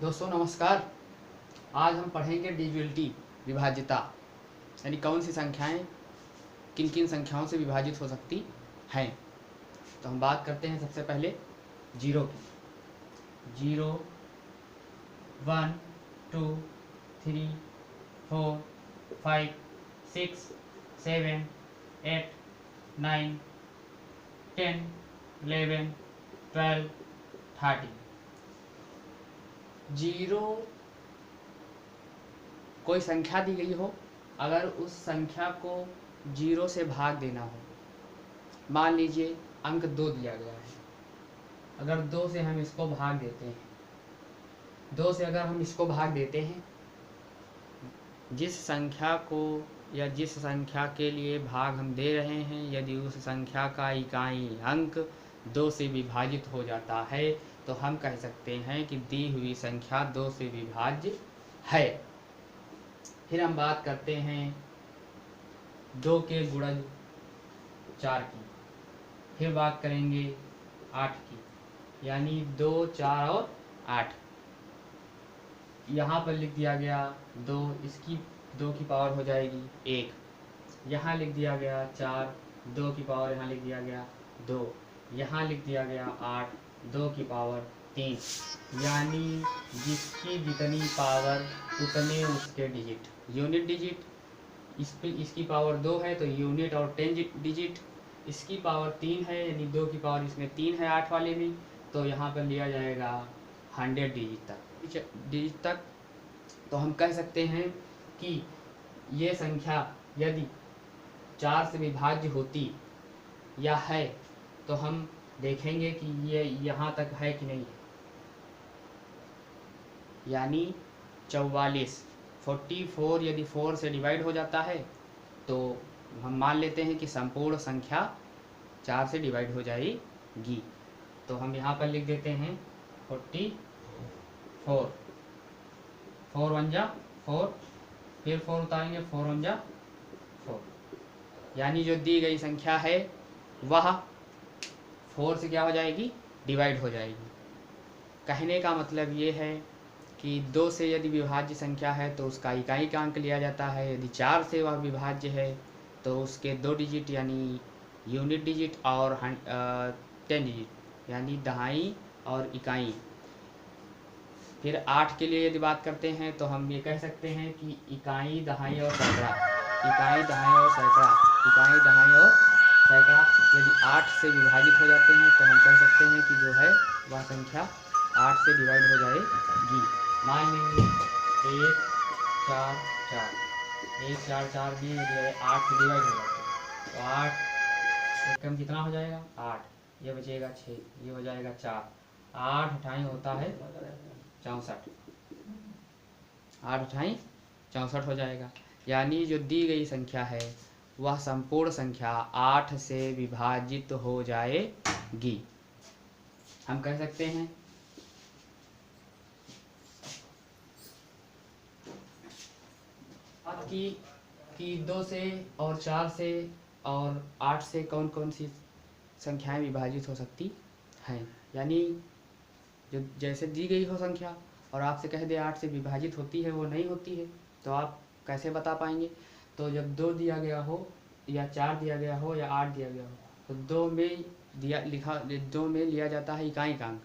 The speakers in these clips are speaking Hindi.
दोस्तों नमस्कार। आज हम पढ़ेंगे डिविजिबिलिटी, विभाज्यता, यानी कौन सी संख्याएं किन किन संख्याओं से विभाजित हो सकती हैं। तो हम बात करते हैं सबसे पहले जीरो की। 0, 1, 2, 3, 4, 5, 6, 7, 8, 9, 10, 11, 12, 13। जीरो कोई संख्या दी गई हो, अगर उस संख्या को जीरो से भाग देना हो, मान लीजिए अंक 2 दिया गया है। अगर 2 से हम इसको भाग देते हैं, 2 से अगर हम इसको भाग देते हैं, जिस संख्या को या जिस संख्या के लिए भाग हम दे रहे हैं, यदि उस संख्या का इकाई अंक 2 से विभाजित हो जाता है तो हम कह सकते हैं कि दी हुई संख्या 2 से विभाज्य है। फिर हम बात करते हैं 2 के गुणज 4 की। फिर बात करेंगे 8 की, यानी 2, 4 और 8। यहाँ पर लिख दिया गया 2, इसकी 2 की पावर हो जाएगी 1। यहाँ लिख दिया गया 4, 2 की पावर यहाँ लिख दिया गया 2। यहाँ लिख दिया गया 8, 2 की पावर 3। यानी जिसकी जितनी पावर उतने उसके डिजिट। यूनिट डिजिट, इसकी पावर 2 है तो यूनिट और 10 डिजिट। इसकी पावर 3 है, यानी 2 की पावर इसमें 3 है 8 वाले में, तो यहाँ पर लिया जाएगा 100 डिजिट तक। तो हम कह सकते हैं कि ये संख्या यदि 4 से विभाज्य होती या है तो हम देखेंगे कि ये यहाँ तक है कि नहीं है। यानी 44 यदि 4 से डिवाइड हो जाता है तो हम मान लेते हैं कि संपूर्ण संख्या 4 से डिवाइड हो जाएगी। तो हम यहाँ पर लिख देते हैं 44, 4 1 जा 4, फिर 4 उतारेंगे, 4 1 जा 4। यानी जो दी गई संख्या है वह 4 से क्या हो जाएगी, डिवाइड हो जाएगी। कहने का मतलब ये है कि 2 से यदि विभाज्य संख्या है तो उसका इकाई का अंक लिया जाता है। यदि 4 से वह विभाज्य है तो उसके 2 डिजिट यानी यूनिट डिजिट और 10 डिजिट यानी दहाई और इकाई। फिर 8 के लिए यदि बात करते हैं तो हम ये कह सकते हैं कि इकाई, दहाई और सैकड़ा, इकाई, दहाई और सैकड़ा, इकाई, दहाई और सैकड़ा यदि 8 से विभाजित हो जाते हैं तो हम कह सकते हैं कि जो है वह संख्या 8 से डिवाइड हो जाएगी। मान लीजिए 1 4 4, 1 4 4 भी 8 से डिवाइड हो जाते हैं तो 8 कम कितना हो जाएगा 8, ये बचेगा 6, ये हो जाएगा 4, 8 अठाई होता है 64, 8 अठाई 64 हो जाएगा। यानी जो दी गई संख्या है वह संपूर्ण संख्या 8 से विभाजित हो जाएगी। हम कह सकते हैं कि 2 से और 4 से और 8 से कौन कौन सी संख्याएं विभाजित हो सकती हैं। यानी जो जैसे दी गई हो संख्या और आपसे कह दे 8 से विभाजित होती है, वो नहीं होती है, तो आप कैसे बता पाएंगे। तो जब 2 दिया गया हो या 4 दिया गया हो या 8 दिया गया हो तो 2 में लिया जाता है इकाई का अंक,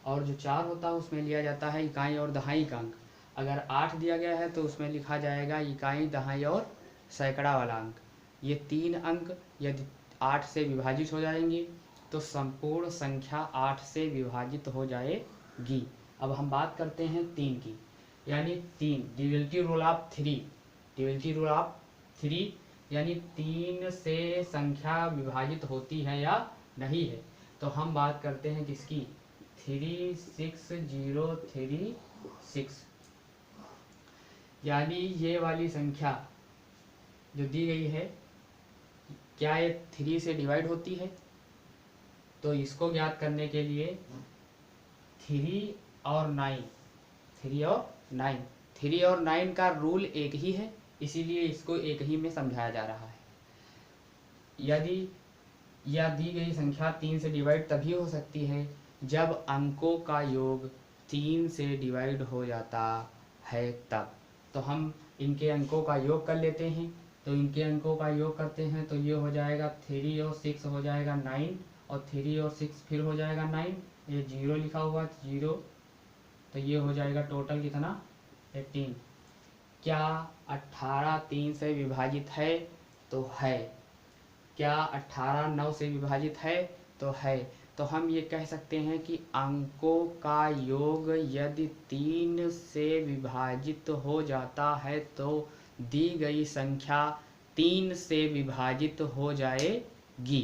और जो 4 होता है उसमें लिया जाता है इकाई और दहाई का अंक। अगर 8 दिया गया है तो उसमें लिखा जाएगा इकाई, दहाई और सैकड़ा वाला अंक। ये 3 अंक यदि 8 से विभाजित हो जाएंगे तो संपूर्ण संख्या 8 से विभाजित हो जाएगी। अब हम बात करते हैं 3 की, यानी 3 divisibility rule of 3, divisibility rule of 3 यानी 3 से संख्या विभाजित होती है या नहीं है। तो हम बात करते हैं किसकी, 36036, यानी ये वाली संख्या जो दी गई है क्या ये 3 से डिवाइड होती है। तो इसको ज्ञात करने के लिए 3 और 9 का रूल एक ही है, इसीलिए इसको एक ही में समझाया जा रहा है। यदि यह दी गई संख्या 3 से डिवाइड तभी हो सकती है जब अंकों का योग 3 से डिवाइड हो जाता है तब। तो हम इनके अंकों का योग कर लेते हैं। तो इनके अंकों का योग करते हैं तो ये हो जाएगा 3 और 6 हो जाएगा 9, और 3 और 6 फिर हो जाएगा 9, ये 0 लिखा हुआ 0, तो ये हो जाएगा टोटल कितना 18। क्या 18 3 से विभाजित है? तो है। क्या 18 9 से विभाजित है? तो है। तो हम ये कह सकते हैं कि अंकों का योग यदि 3 से विभाजित हो जाता है तो दी गई संख्या 3 से विभाजित हो जाएगी।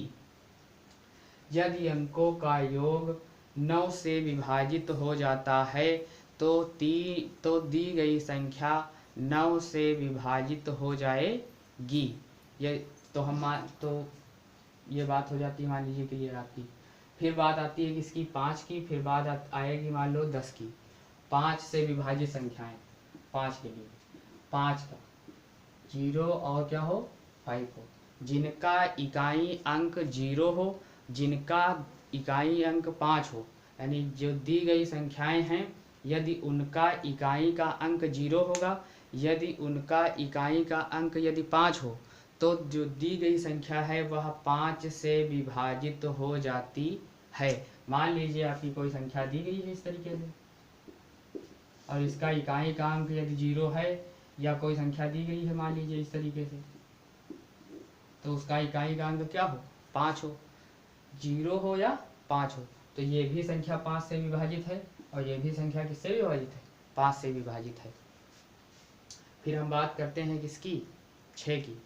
यदि अंकों का योग 9 से विभाजित हो जाता है तो दी गई संख्या 9 से विभाजित हो जाएगी। ये तो ये बात हो जाती है, मान लीजिए कि ये आपकी। फिर बात आती है किसकी? 5 की। फिर बात आएगी मान लो 10 की। 5 से विभाजित संख्याएं 5 के लिए 5 का 0 और क्या हो 5 हो, जिनका इकाई अंक 0 हो, जिनका इकाई अंक 5 हो, यानी जो दी गई संख्याएं हैं यदि उनका इकाई का अंक 0 होगा, यदि उनका इकाई का अंक यदि 5 हो, तो जो दी गई संख्या है वह 5 से विभाजित हो जाती है। मान लीजिए आपकी कोई संख्या दी गई है इस तरीके से, और इसका इकाई का अंक यदि 0 है, या कोई संख्या दी गई है मान लीजिए इस तरीके से, तो उसका इकाई का अंक क्या हो 5 हो, 0 हो या 5 हो, तो ये भी संख्या 5 से विभाजित है, और ये भी संख्या किससे विभाजित है 5 से विभाजित है। फिर हम बात करते हैं किसकी 6 की।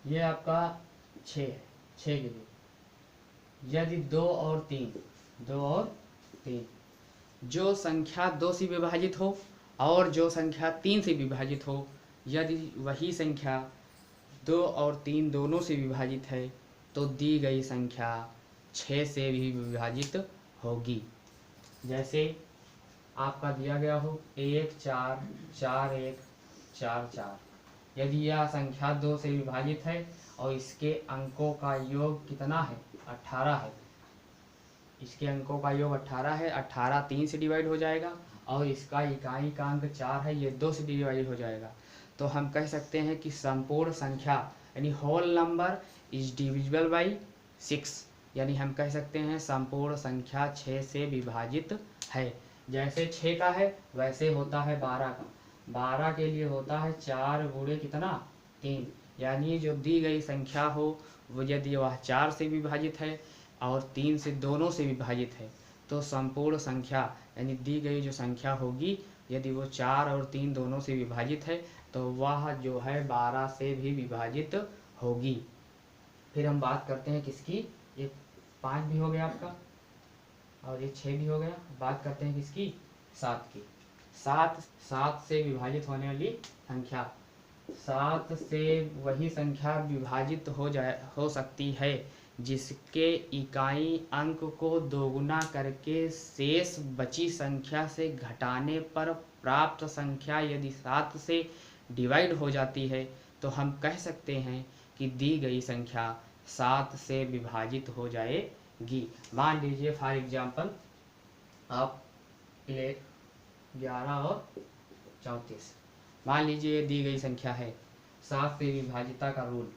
ये आपका 6 है, 6 के लिए यदि 2 और 3 जो संख्या 2 से विभाजित हो और जो संख्या 3 से विभाजित हो, यदि वही संख्या 2 और 3 दोनों से विभाजित है तो दी गई संख्या 6 से भी विभाजित होगी। जैसे आपका दिया गया हो 1 4 4 1 4 4, यदि यह संख्या 2 से विभाजित है और इसके अंकों का योग कितना है 18 है, इसके अंकों का योग 18 है, 18 3 से डिवाइड हो जाएगा, और इसका इकाई का अंक 4 है, ये 2 से डिवाइड हो जाएगा। तो हम कह सकते हैं कि संपूर्ण संख्या यानी whole number is divisible by 6, यानी हम कह सकते हैं संपूर्ण संख्या 6 से विभाजित है। जैसे 6 का है वैसे होता है 12 का। 12 के लिए होता है 4 गुणे कितना 3, यानी जो दी गई संख्या हो वो यदि वह 4 से विभाजित है और 3 से दोनों से विभाजित है तो संपूर्ण संख्या यानी दी गई जो संख्या होगी यदि वो 4 और 3 दोनों से विभाजित है तो वह जो है 12 से भी विभाजित होगी। फिर हम बात करते हैं किसकी, ये 5 भी हो गया आपका और ये 6 भी हो गया। बात करते हैं किसकी 7 की। 7 से विभाजित होने वाली संख्या, 7 से वही संख्या विभाजित हो सकती है जिसके इकाई अंक को दोगुना करके शेष बची संख्या से घटाने पर प्राप्त संख्या यदि 7 से डिवाइड हो जाती है तो हम कह सकते हैं कि दी गई संख्या 7 से विभाजित हो जाएगी। मान लीजिए फॉर एग्जांपल आप 11 और 34, मान लीजिए दी गई संख्या है 7 से विभाजिता का रूल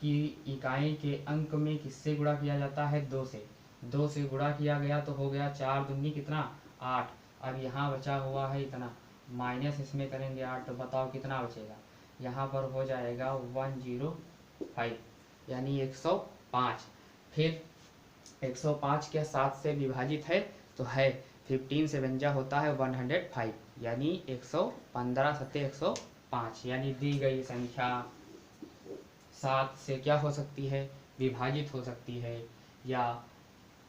कि इकाई के अंक में किससे गुणा किया जाता है 2 से। 2 से गुणा किया गया तो हो गया 4 दूनी कितना 8, अब यहाँ बचा हुआ है इतना, माइनस इसमें करेंगे 8 तो बताओ कितना बचेगा, यहाँ पर हो जाएगा 105 यानी 105। फिर 105 क्या 7 से विभाजित है तो है, 15 से व्यंजक होता है 105 यानी 115 सत्ते 105, यानी दी गई संख्या 7 से क्या हो सकती है विभाजित हो सकती है, या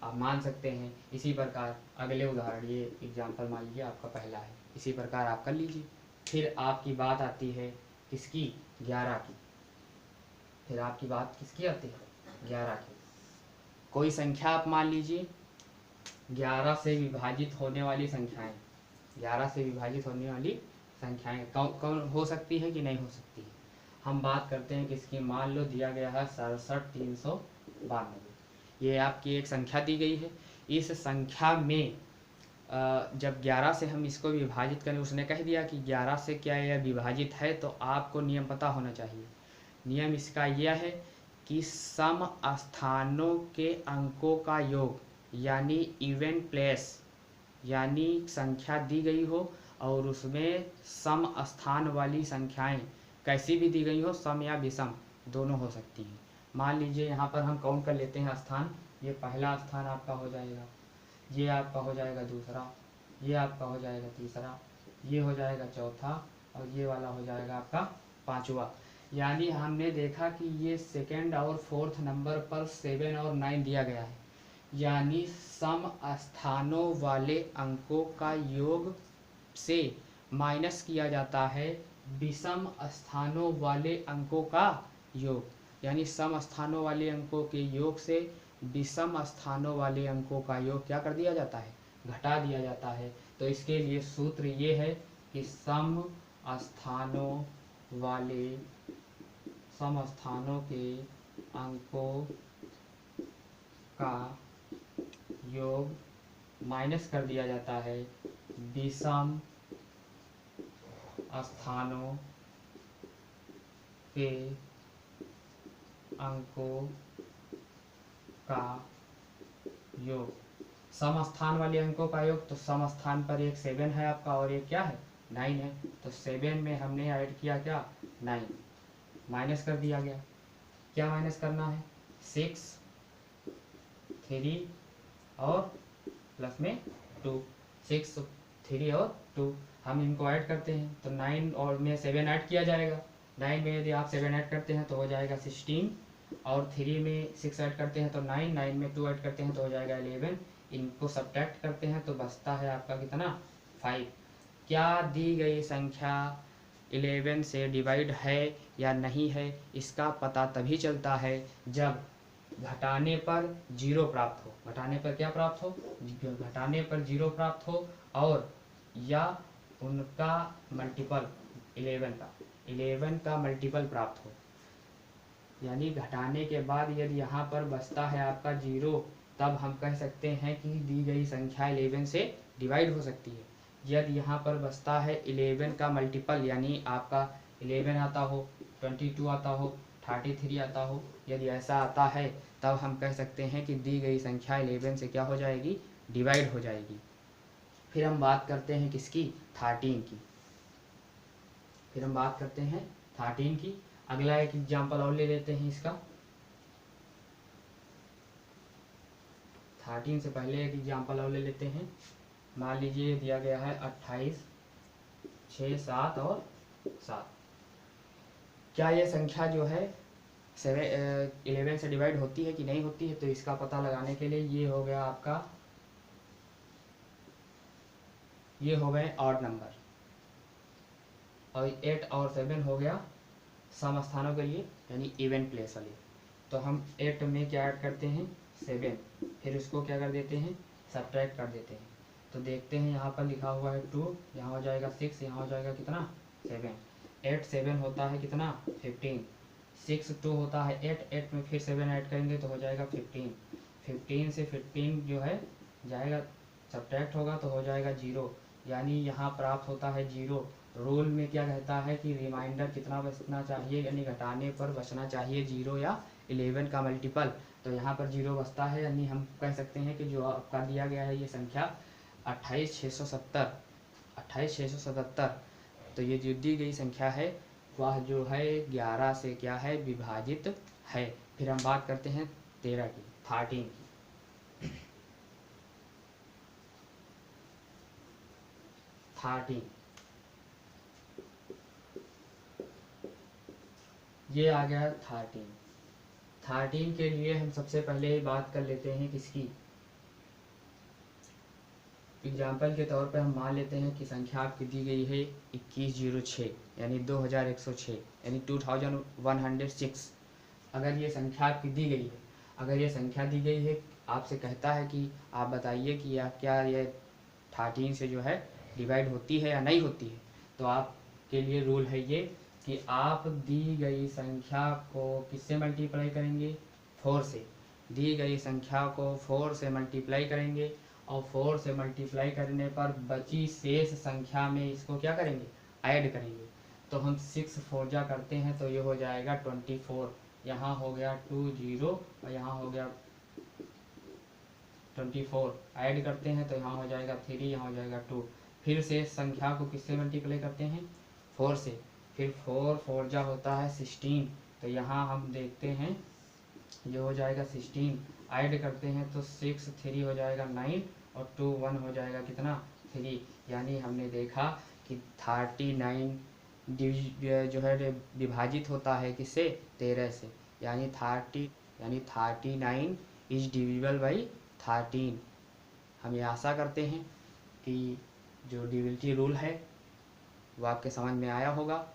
आप मान सकते हैं। इसी प्रकार अगले उदाहरण, ये एग्जाम्पल मान लीजिए आपका पहला है, इसी प्रकार आप कर लीजिए। फिर आपकी बात आती है किसकी 11 की। फिर आपकी बात किसकी आती है 11 की। कोई संख्या आप मान लीजिए 11 से विभाजित होने वाली संख्याएं, 11 से विभाजित होने वाली संख्याएं कौन हो सकती है कि नहीं हो सकती है। हम बात करते हैं किसकी, मान लो दिया गया है 67,392। ये आपकी एक संख्या दी गई है। इस संख्या में जब 11 से हम इसको विभाजित करें, उसने कह दिया कि 11 से क्या यह विभाजित है, तो आपको नियम पता होना चाहिए। नियम इसका यह है कि सम स्थानों के अंकों का योग, यानी इवन प्लेस, यानी संख्या दी गई हो और उसमें सम स्थान वाली संख्याएं कैसी भी दी गई हो, सम या विषम दोनों हो सकती हैं। मान लीजिए यहाँ पर हम काउंट कर लेते हैं स्थान। ये पहला स्थान आपका हो जाएगा, ये आपका हो जाएगा दूसरा, ये आपका हो जाएगा तीसरा, ये हो जाएगा चौथा और ये वाला हो जाएगा आपका पांचवा। यानी हमने देखा कि ये सेकंड और फोर्थ नंबर पर 7 और 9 दिया गया है, यानी सम स्थानों वाले अंकों का योग से माइनस किया जाता है विषम स्थानों वाले अंकों का योग, यानी सम स्थानों वाले अंकों के योग से विषम स्थानों वाले अंकों का योग क्या कर दिया जाता है, घटा दिया जाता है। तो इसके लिए सूत्र ये है कि सम स्थानों के अंकों का योग माइनस कर दिया जाता है विषम स्थानों के अंकों का योग। सम स्थान वाले अंकों का योग, तो सम स्थान पर एक 7 है आपका और एक क्या है 9 है, तो 7 में हमने ऐड किया क्या 9, माइनस कर दिया गया। क्या माइनस करना है, 6, 3 और प्लस में 2, 6, 3 और 2 हम इनको ऐड करते हैं तो 9 और में 7 ऐड किया जाएगा। 9 में यदि आप 7 ऐड करते हैं तो हो जाएगा 16 और 3 में 6 ऐड करते हैं तो 9, 9 में 2 ऐड करते हैं तो हो जाएगा 11। इनको सब्ट्रैक्ट करते हैं तो बचता है आपका कितना 5। क्या दी गई संख्या 11 से डिवाइड है या नहीं है, इसका पता तभी चलता है जब घटाने पर 0 प्राप्त हो। घटाने पर क्या प्राप्त हो, घटाने पर 0 प्राप्त हो और या उनका मल्टीपल 11 का मल्टीपल प्राप्त हो। यानी घटाने के बाद यदि यहाँ पर बचता है आपका 0, तब हम कह सकते हैं कि दी गई संख्या 11 से डिवाइड हो सकती है। यदि यहाँ पर बचता है 11 का मल्टीपल, यानी आपका 11 आता हो, 22 आता हो, 33 आता हो, यदि ऐसा आता है तब हम कह सकते हैं कि दी गई संख्या 11 से क्या हो जाएगी, डिवाइड हो जाएगी। फिर हम बात करते हैं किसकी, 13 की। फिर हम बात करते हैं 13 की। अगला एक एग्जाम्पल और ले लेते हैं इसका। 13 से पहले एक एग्जाम्पल और ले लेते हैं। मान लीजिए दिया गया है 28, 6, 7 और 7। क्या ये संख्या जो है 11 से डिवाइड होती है कि नहीं होती है, तो इसका पता लगाने के लिए ये हो गया आपका, ये हो गए ऑड नंबर और 8 और 7 हो गया सम स्थानों के लिए यानी इवन प्लेस वाले। तो हम 8 में क्या ऐड करते हैं 7, फिर इसको क्या कर देते हैं सब्ट्रैक्ट कर देते हैं। तो देखते हैं यहाँ पर लिखा हुआ है 2, यहाँ हो जाएगा 6, यहाँ हो जाएगा कितना 7। 8 7 होता है कितना 15, 6 2 होता है 8, 8 में फिर 7 ऐड करेंगे तो हो जाएगा 15। 15 से 15 जो है जाएगा सब्ट्रैक्ट होगा तो हो जाएगा 0, यानी यहाँ प्राप्त होता है 0। रूल में क्या कहता है कि रिमाइंडर कितना बचना चाहिए, यानी घटाने पर बचना चाहिए 0 या 11 का मल्टीपल। तो यहाँ पर 0 बचता है, यानी हम कह सकते हैं कि जो आपका दिया गया है ये संख्या 28677। तो ये जो दी गई संख्या है वह जो है 11 से क्या है विभाजित है। फिर हम बात करते हैं 13 की, 13 की। 13 ये आ गया 13 के लिए हम सबसे पहले बात कर लेते हैं किसकी, एग्जाम्पल के तौर पे हम मान लेते हैं कि संख्या आपकी दी गई है 2106 यानी 2106 यानी 2106। अगर ये संख्या आपकी दी गई है, अगर ये संख्या दी गई है, आपसे कहता है कि आप बताइए कि क्या ये 13 से जो है डिवाइड होती है या नहीं होती है, तो आपके लिए रूल है ये कि आप दी गई संख्या को किससे मल्टीप्लाई करेंगे, 4 से। दी गई संख्या को 4 से मल्टीप्लाई करेंगे और 4 से मल्टीप्लाई करने पर बची शेष संख्या में इसको क्या करेंगे, ऐड करेंगे। तो हम 6 4 जा करते हैं तो ये हो जाएगा 24, यहाँ हो गया 2 0 और यहाँ हो गया 24, ऐड करते हैं तो यहाँ हो जाएगा 3, यहाँ हो जाएगा 2। फिर से संख्या को किससे मल्टीप्लाई करते हैं, 4 से। फिर 4 4 जा होता है 16, तो यहाँ हम देखते हैं ये हो जाएगा 16, ऐड करते हैं तो 6 3 हो जाएगा 9 और 2 1 हो जाएगा कितना, 3। यानी हमने देखा कि 39 जो है विभाजित होता है किससे, 13 से। यानी 39 इज डिविजिबल बाई 13। हम ये आशा करते हैं कि जो डिविजिबिलिटी रूल है वो आपके समझ में आया होगा।